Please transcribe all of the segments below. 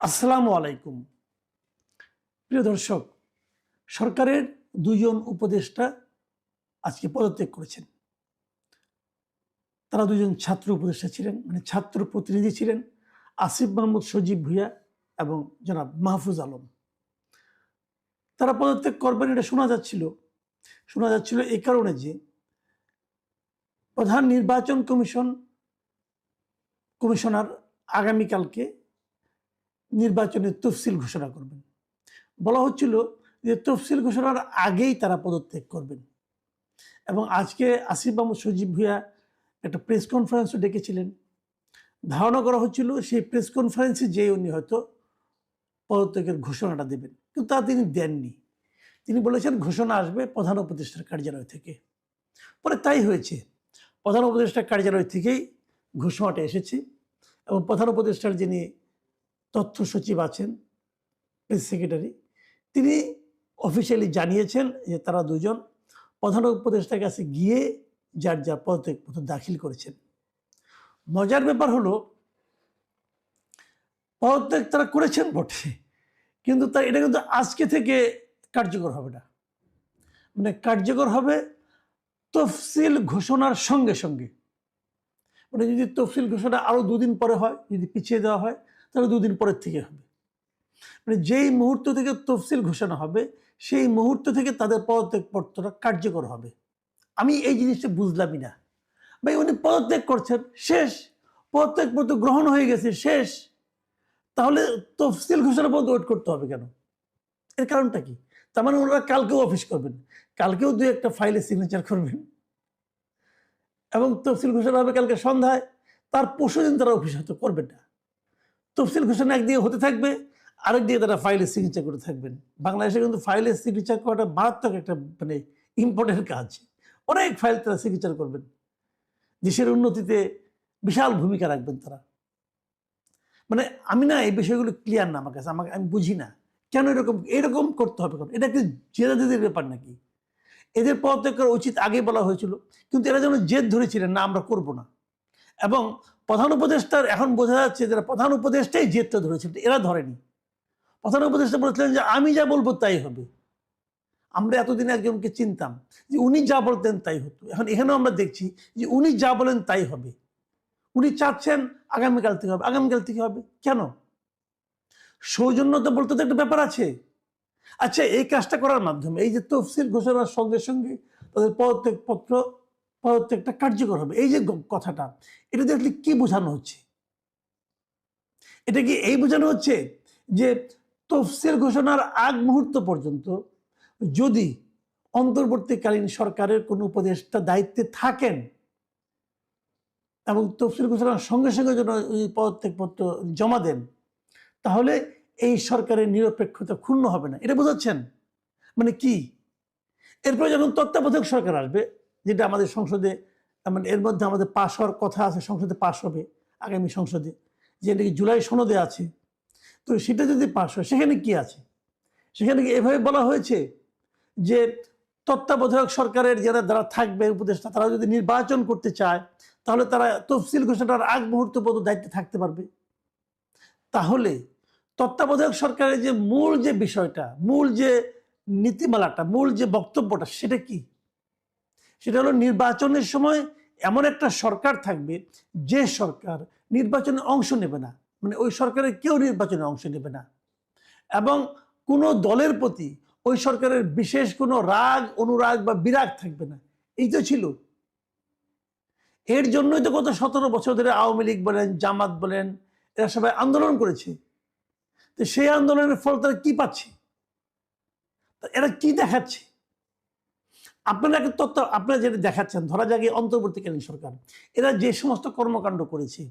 আসসালামু আলাইকুম। প্রিয় দর্শক, সরকারের দুজন উপদেষ্টা আজকে পদত্যাগ করেছেন। তারা দুজন ছাত্র উপদেষ্টা ছিলেন, মানে ছাত্র প্রতিনিধি ছিলেন, আসিফ মাহমুদ সজীব ভুঁইয়া এবং জনাব মাহফুজ আলম। তারা পদত্যাগ করবেন এটা শোনা যাচ্ছিল এই কারণে যে প্রধান নির্বাচন কমিশনার আগামীকালকে নির্বাচনের তফসিল ঘোষণা করবেন। বলা হচ্ছিল যে তফসিল ঘোষণার আগেই তারা পদত্যাগ করবেন এবং আজকে আসিফ মাহমুদ সজীব ভুঁইয়া একটা প্রেস কনফারেন্সও ডেকেছিলেন। ধারণা করা হচ্ছিল সেই প্রেস কনফারেন্সে যেয়ে উনি হয়তো পদত্যাগের ঘোষণাটা দেবেন, কিন্তু তা তিনি দেননি। তিনি বলেছেন ঘোষণা আসবে প্রধান উপদেষ্টার কার্যালয় থেকে। পরে তাই হয়েছে, প্রধান উপদেষ্টার কার্যালয় থেকেই ঘোষণাটা এসেছে এবং প্রধান উপদেষ্টার যিনি তথ্য সচিব আছেন, প্রেস সেক্রেটারি, তিনি অফিসিয়ালি জানিয়েছেন যে তারা দুজন প্রধান উপদেষ্টার কাছে গিয়ে যার যার পদত্যাগপত্র দাখিল করেছেন। মজার ব্যাপার হলো, পদত্যাগ তারা করেছেন বটে, কিন্তু এটা কিন্তু আজকে থেকে কার্যকর হবে না। মানে কার্যকর হবে তফসিল ঘোষণার সঙ্গে সঙ্গে। মানে যদি তফসিল ঘোষণা আরও দুদিন পরে হয়, যদি পিছিয়ে দেওয়া হয়, তাহলে দুদিন পরের থেকে হবে। মানে যেই মুহূর্ত থেকে তফসিল ঘোষণা হবে সেই মুহূর্ত থেকে তাদের পদত্যাগপত্রটা কার্যকর হবে। আমি এই জিনিসটা বুঝলামই না। ভাই, উনি পদত্যাগ করছেন, শেষ, পদত্যাগপত্র গ্রহণ হয়ে গেছে, শেষ, তাহলে তফসিল ঘোষণা পর্যন্ত ওয়েট করতে হবে কেন? এর কারণটা কি? তার মানে ওনারা কালকেও অফিস করবেন, কালকেও দুই একটা ফাইলে সিগনেচার করবেন এবং তফসিল ঘোষণা হবে কালকে সন্ধ্যায়, তার পরশু দিন তারা অফিস হয়তো করবেন না। তফসিল ঘোষণা একদিকে হতে থাকবে, আরেকদিকে তারা ফাইলে সিগনেচার করে থাকবেন। বাংলাদেশে কিন্তু ফাইলে সিগনেচার করাটা মারাত্মক একটা মানে ইম্পর্টেন্ট কাজ। অনেক ফাইল তারা সিগনেচার করবেন, দেশের উন্নতিতে বিশাল ভূমিকা রাখবেন তারা। মানে আমি না এই বিষয়গুলো ক্লিয়ার না আমার কাছে, আমি বুঝি না কেন এরকম করতে হবে। কেন এটা কি জেদাজেদের ব্যাপার নাকি? এদের পদত্যাগ করা উচিত আগে বলা হয়েছিল, কিন্তু এরা যেন জেদ ধরেছিলেন না আমরা করব না। এবং প্রধান উপদেষ্টার এখন বোঝা যাচ্ছে যারা প্রধান উপদেষ্টাই জেদটা ধরেছিলেন, এরা ধরেনি। প্রধান উপদেষ্টা বলেছিলেন যে আমি যা বলবো তাই হবে। আমরা এতদিন একজনকে চিনতাম যে উনি যা বলতেন তাই হতো, এখন এখানেও আমরা দেখছি যে উনি যা বলেন তাই হবে। উনি চাচ্ছেন আগামীকাল থেকে হবে, আগামীকাল থেকে হবে কেন? সৌজন্যতা বলতে তো একটা ব্যাপার আছে। আচ্ছা, এই কাজটা করার মাধ্যমে এই যে তফসিল ঘোষণার সঙ্গে সঙ্গে তাদের পদত্যাগটা কার্যকর হবে, এই যে কথাটা, এটা দেখলে কি বোঝানো হচ্ছে? এটা কি এই বোঝানো হচ্ছে যে তফসিল ঘোষণার আগ মুহূর্ত পর্যন্ত যদি অন্তর্বর্তীকালীন সরকারের কোনো উপদেষ্টা দায়িত্বে থাকেন এবং তফসিল ঘোষণার সঙ্গে সঙ্গে যেন ওই পদত্যাগপত্র জমা দেন, তাহলে এই সরকারের নিরপেক্ষতা ক্ষুণ্ণ হবে না, এটা বোঝাচ্ছেন? মানে কি? এরপরে যখন তত্ত্বাবধায়ক সরকার আসবে, যেটা আমাদের সংসদে, মানে এর মধ্যে আমাদের পাশ হওয়ার কথা আছে, সংসদে পাশ হবে আগামী সংসদে, যে নাকি জুলাই সনদে আছে, তো সেটা যদি পাশ হয় সেখানে কি আছে? সেখানে কি এভাবে বলা হয়েছে যে তত্ত্বাবধায়ক সরকারের যারা থাকবে উপদেষ্টা, তারা যদি নির্বাচন করতে চায় তাহলে তারা তফসিল ঘোষণার আগ মুহূর্ত পর্যন্ত দায়িত্বে থাকতে পারবে? তাহলে তত্ত্বাবধায়ক সরকারের যে মূল যে বিষয়টা, মূল যে নীতিমালাটা, মূল যে বক্তব্যটা, সেটা কি? সেটা হলো নির্বাচনের সময় এমন একটা সরকার থাকবে যে সরকার নির্বাচনে অংশ নেবে না, মানে ওই সরকারের কেউ নির্বাচনে অংশ নেবে না, এবং কোনো দলের প্রতি ওই সরকারের বিশেষ কোনো রাগ, অনুরাগ বা বিরাগ থাকবে না। এই তো ছিল। এর জন্যই তো গত 17 বছর ধরে আওয়ামী লীগ বলেন, জামাত বলেন, এরা সবাই আন্দোলন করেছে। তো সেই আন্দোলনের ফল তারা কি পাচ্ছে? এরা কি দেখাচ্ছে? আপনারা যেটা দেখাচ্ছেন, ধরা যাক অন্তর্বর্তীকালীন সরকার, এরা যে সমস্ত কর্মকাণ্ড করেছে,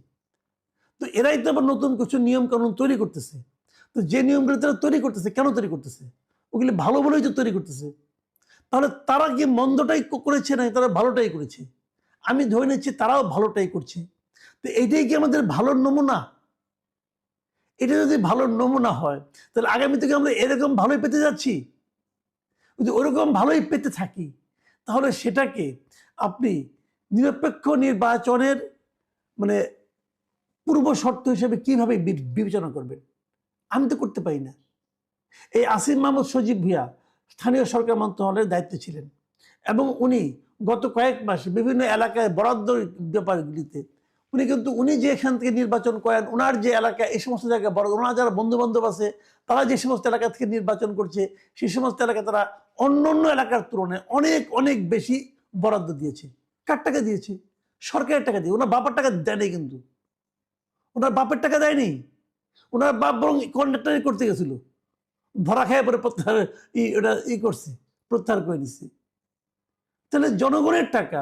তো এরাই তো আবার নতুন কিছু নিয়ম কানুন তৈরি করতেছে। তো যে নিয়মগুলো তারা তৈরি করতেছে, কেন তৈরি করতেছে? ওগুলি ভালো বলেই তো তৈরি করতেছে। তাহলে তারা কি মন্দটাই করেছে না তারা ভালোটাই করেছে? আমি ধরে নিচ্ছি তারাও ভালোটাই করছে। তো এইটাই কি আমাদের ভালোর নমুনা? এটা যদি ভালোর নমুনা হয়, তাহলে আগামী থেকে আমরা এরকম ভালোই পেতে যাচ্ছি। যদি ওরকম ভালোই পেতে থাকি, তাহলে সেটাকে আপনি নিরপেক্ষ নির্বাচনের মানে পূর্ব শর্ত হিসেবে কিভাবে বিবেচনা করবেন? আমি তো করতে পারি না। এই আসিফ মাহমুদ সজীব ভুঁইয়া স্থানীয় সরকার মন্ত্রণালয়ের দায়িত্বে ছিলেন এবং উনি গত কয়েক মাসে বিভিন্ন এলাকায় বরাদ্দ ব্যাপারগুলিতে উনি যে এখান থেকে নির্বাচন করেন, ওনার যে এলাকা, এই সমস্ত জায়গায় বড় ওনার যারা বন্ধু বান্ধব আছে তারা যে সমস্ত এলাকা থেকে নির্বাচন করছে সেই সমস্ত এলাকায় তারা অন্য অন্য এলাকার তুলনায় অনেক অনেক বেশি বরাদ্দ দিয়েছে। কার টাকা দিয়েছে? সরকারের টাকা দিয়ে। ওনার বাবার টাকা দেয়নি, কিন্তু ওনার বাপের টাকা দেয়নি। ওনার বাপ বরং কন্ট্রাক্টারি করতে গেছিল, ধরা খায় পরে প্রত্যাহার করছে, প্রত্যাহার করে নিচ্ছে। তাহলে জনগণের টাকা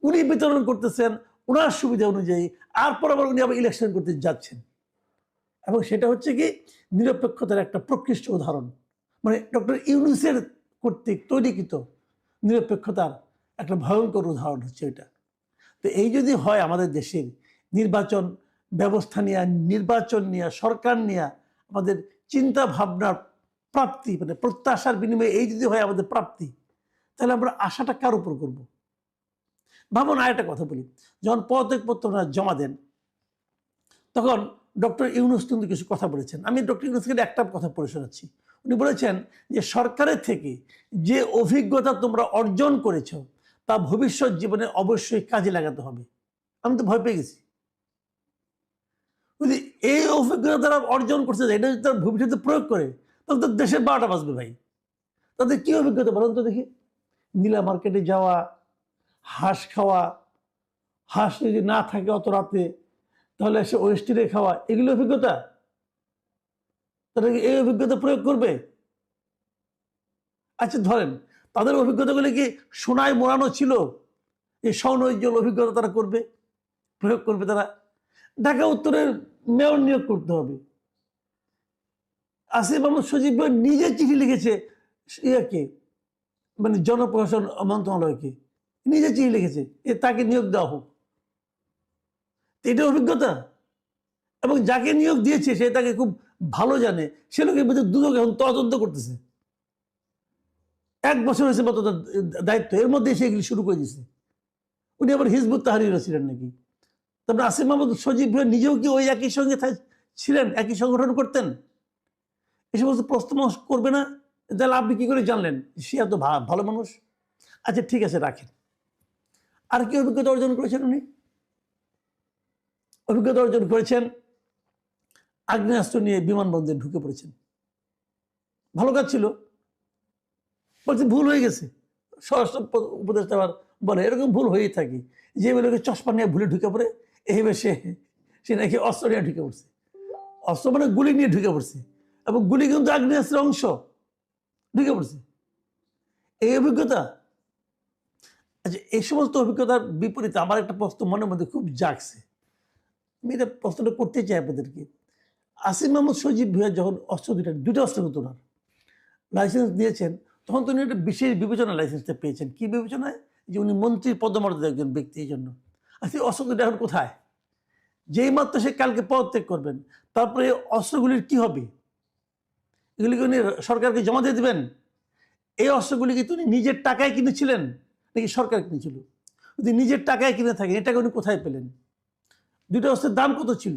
উনি বিতরণ করতেছেন ওনার সুবিধা অনুযায়ী, আর পর আবার উনি আবার ইলেকশন করতে যাচ্ছেন। এবং সেটা হচ্ছে কি নিরপেক্ষতার একটা প্রকৃষ্ট উদাহরণ, মানে ডক্টর ইউনূসের কর্তৃক তৈরিকৃত নিরপেক্ষতার একটা ভয়ঙ্কর উদাহরণ হচ্ছে এটা। তো এই যদি হয় আমাদের দেশের নির্বাচন ব্যবস্থা নিয়ে, নির্বাচন নিয়ে, সরকার নিয়ে আমাদের চিন্তা ভাবনার প্রাপ্তি, মানে প্রত্যাশার বিনিময়ে এই যদি হয় আমাদের প্রাপ্তি, তাহলে আমরা আশাটা কার উপর করবো? ভাবুন, আর একটা কথা বলি, যখন পদত্যাগপত্র জমা দেন তখন ডক্টর ইউনূস কিন্তু কিছু কথা বলেছেন। আমি ডক্টর ইউনূসকে একটা কথা পড়ে শোনাচ্ছি। উনি বলেছেন যে সরকারের থেকে যে অভিজ্ঞতা তোমরা অর্জন করেছ তা ভবিষ্যৎ জীবনে অবশ্যই কাজে লাগাতে হবে। আমি তো ভয় পেয়ে গেছি। যদি এই অভিজ্ঞতা তারা অর্জন করতে যায়, এটা যদি তারা ভবিষ্যতে প্রয়োগ করে, তাহলে তো দেশের 12টা বাজবে ভাই। তাদের কি অভিজ্ঞতা বলুন তো দেখি? নীলা মার্কেটে যাওয়া, হাঁস খাওয়া, হাঁস যদি না থাকে অত রাতে তাহলে সে ওয়েস্টিরে খাওয়া, এগুলো অভিজ্ঞতা? তারা কি এই অভিজ্ঞতা প্রয়োগ করবে? আচ্ছা ধরেন তাদের অভিজ্ঞতাগুলি কি সোনায় মোড়ানো ছিল, এই স্বর্ণোজ্জ্বল অভিজ্ঞতা তারা করবে, প্রয়োগ করবে তারা? ঢাকা উত্তরের মেয়র নিয়োগ করতে হবে। আসিফ মাহমুদ সজীব ভাই নিজে চিঠি লিখেছে ইয়াকে, মানে জনপ্রশাসন মন্ত্রণালয়কে নিজে চিঠি লিখেছে তাকে নিয়োগ দেওয়া হোক। এটা অভিজ্ঞতা? এবং যাকে নিয়োগ দিয়েছে সে তাকে খুব ভালো জানে, সে লোকের মধ্যে দুদক এখন তদন্ত করতেছে। 1 বছর হয়েছে মতো দায়িত্ব, এর মধ্যে এসে এগুলি শুরু করে দিয়েছে। উনি আবার হিজবুত তাহরিরও ছিলেন নাকি? তারপরে আসিফ মাহমুদ সজীব ভাই নিজেও কি ওই একই সঙ্গে ছিলেন, একই সংগঠন করতেন? এই সমস্ত প্রশ্ন করবে না? তাহলে আপনি কি করে জানলেন সে এত ভালো মানুষ? আচ্ছা ঠিক আছে, রাখেন। আর কি অভিজ্ঞতা অর্জন করেছেন উনি? অভিজ্ঞতা অর্জন করেছেন আগ্নেয়াস্ত্র নিয়ে বিমানবন্দরে ঢুকে পড়েছেন। ভালো কাজ ছিল, বলছে ভুল হয়ে গেছে। স্বরাষ্ট্র উপদেষ্টা আবার বলে এরকম ভুল হয়েই থাকে, যে লোকে চশমা নিয়ে ভুলে ঢুকে পড়ে, এইভাবে সে নাকি অস্ত্র নিয়ে ঢুকে পড়ছে। অস্ত্র মানে গুলি নিয়ে ঢুকে পড়ছে, এবং গুলি কিন্তু আগ্নেয়াস্ত্রের অংশ, ঢুকে পড়ছে। এই অভিজ্ঞতা। আচ্ছা, এই সমস্ত অভিজ্ঞতার বিপরীতে আমার একটা প্রশ্ন মনের মধ্যে খুব জাগছে, আমি এটা প্রশ্নটা করতে চাই আপনাদেরকে। আসিফ মাহমুদ সজীব ভুঁইয়া যখন অস্ত্র দুইটা অস্ত্র কিন্তু ওনার লাইসেন্স দিয়েছেন, তখন তো উনি একটা বিশেষ বিবেচনা লাইসেন্সটা পেয়েছেন। কি বিবেচনায়? যে উনি মন্ত্রীর পদমর্যাদা একজন ব্যক্তি, এই জন্য। আচ্ছা, অস্ত্র দুটো এখন কোথায়? যেই মাত্র সে কালকে পদত্যাগ করবেন, তারপরে অস্ত্রগুলির কি হবে? এগুলিকে উনি সরকারকে জমা দিয়ে দেবেন? এই অস্ত্রগুলি কি উনি নিজের টাকায় কিনেছিলেন নাকি সরকার কিনেছিল? যদি নিজের টাকায় কিনে থাকেন, এটাকে উনি কোথায় পেলেন? দুটো অস্ত্রের দাম কত ছিল?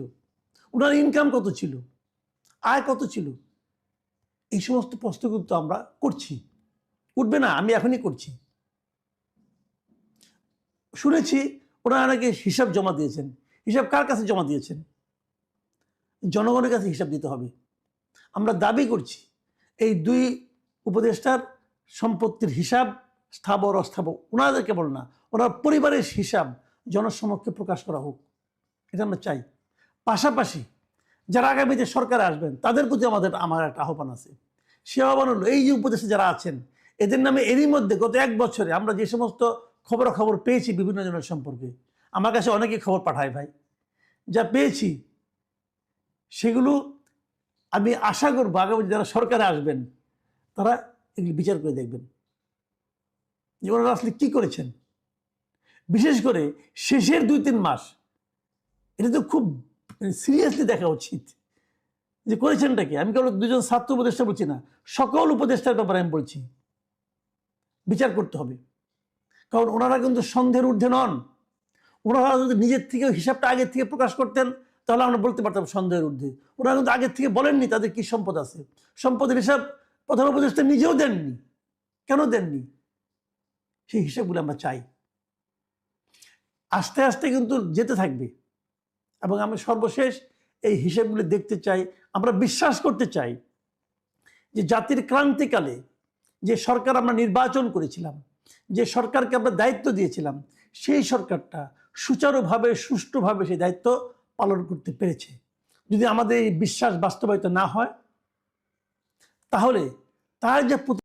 ওনার ইনকাম কত ছিল? আয় কত ছিল? এই সমস্ত প্রশ্ন কিন্তু আমরা করছি। উঠবে না, আমি এখনই করছি। শুনেছি ওনারা নাকি হিসাব জমা দিয়েছেন। হিসাব কার কাছে জমা দিয়েছেন? জনগণের কাছে হিসাব দিতে হবে। আমরা দাবি করছি এই 2 উপদেষ্টার সম্পত্তির হিসাব, স্থাবর অস্থাবর, ওনাদের কেবল না, ওনার পরিবারের হিসাব জনসমক্ষে প্রকাশ করা হোক, এটা আমরা চাই। পাশাপাশি যারা আগামীতে সরকারে আসবেন তাদের প্রতি আমার একটা আহ্বান আছে। সে আহ্বান হলো, এই যে উপদেষ্টা যারা আছেন এদের নামে এরই মধ্যে গত 1 বছরে আমরা যে সমস্ত খবর পেয়েছি বিভিন্ন জনের সম্পর্কে, আমার কাছে অনেকে খবর পাঠায় ভাই, যা পেয়েছি সেগুলো আমি আশা করবো আগামী যারা সরকারে আসবেন তারা এগুলি বিচার করে দেখবেন যে ওনারা আসলে কি করেছেন। বিশেষ করে শেষের 2-3 মাস, এটা তো খুব সিরিয়াসলি দেখা উচিত যে করেছেনটা কি। আমি কেবল 2জন ছাত্র উপদেষ্টা বলছি না, সকল উপদেষ্টার ব্যাপারে আমি বলছি বিচার করতে হবে। কারণ ওনারা কিন্তু সন্দেহের ঊর্ধ্বে নন। ওনারা যদি নিজের থেকে হিসাবটা আগের থেকে প্রকাশ করতেন তাহলে আমরা বলতে পারতাম সন্দেহের ঊর্ধ্বে। ওরা কিন্তু আগের থেকে বলেননি তাদের কি সম্পদ আছে, সম্পদের হিসাব প্রধান উপদেষ্টা নিজেও দেননি। কেন দেননি? সেই হিসাবগুলো আমরা চাই। আস্তে আস্তে কিন্তু যেতে থাকবে, এবং আমি সর্বশেষ এই হিসাবগুলো দেখতে চাই। আমরা বিশ্বাস করতে চাই যে জাতির ক্রান্তিকালে যে সরকার আমরা নির্বাচন করেছিলাম, যে সরকারকে আমরা দায়িত্ব দিয়েছিলাম, সেই সরকারটা সুচারুভাবে সুষ্ঠুভাবে সেই দায়িত্ব পালন করতে পেরেছে। যদি আমাদের এই বিশ্বাস বাস্তবায়িত না হয়, তাহলে তার যে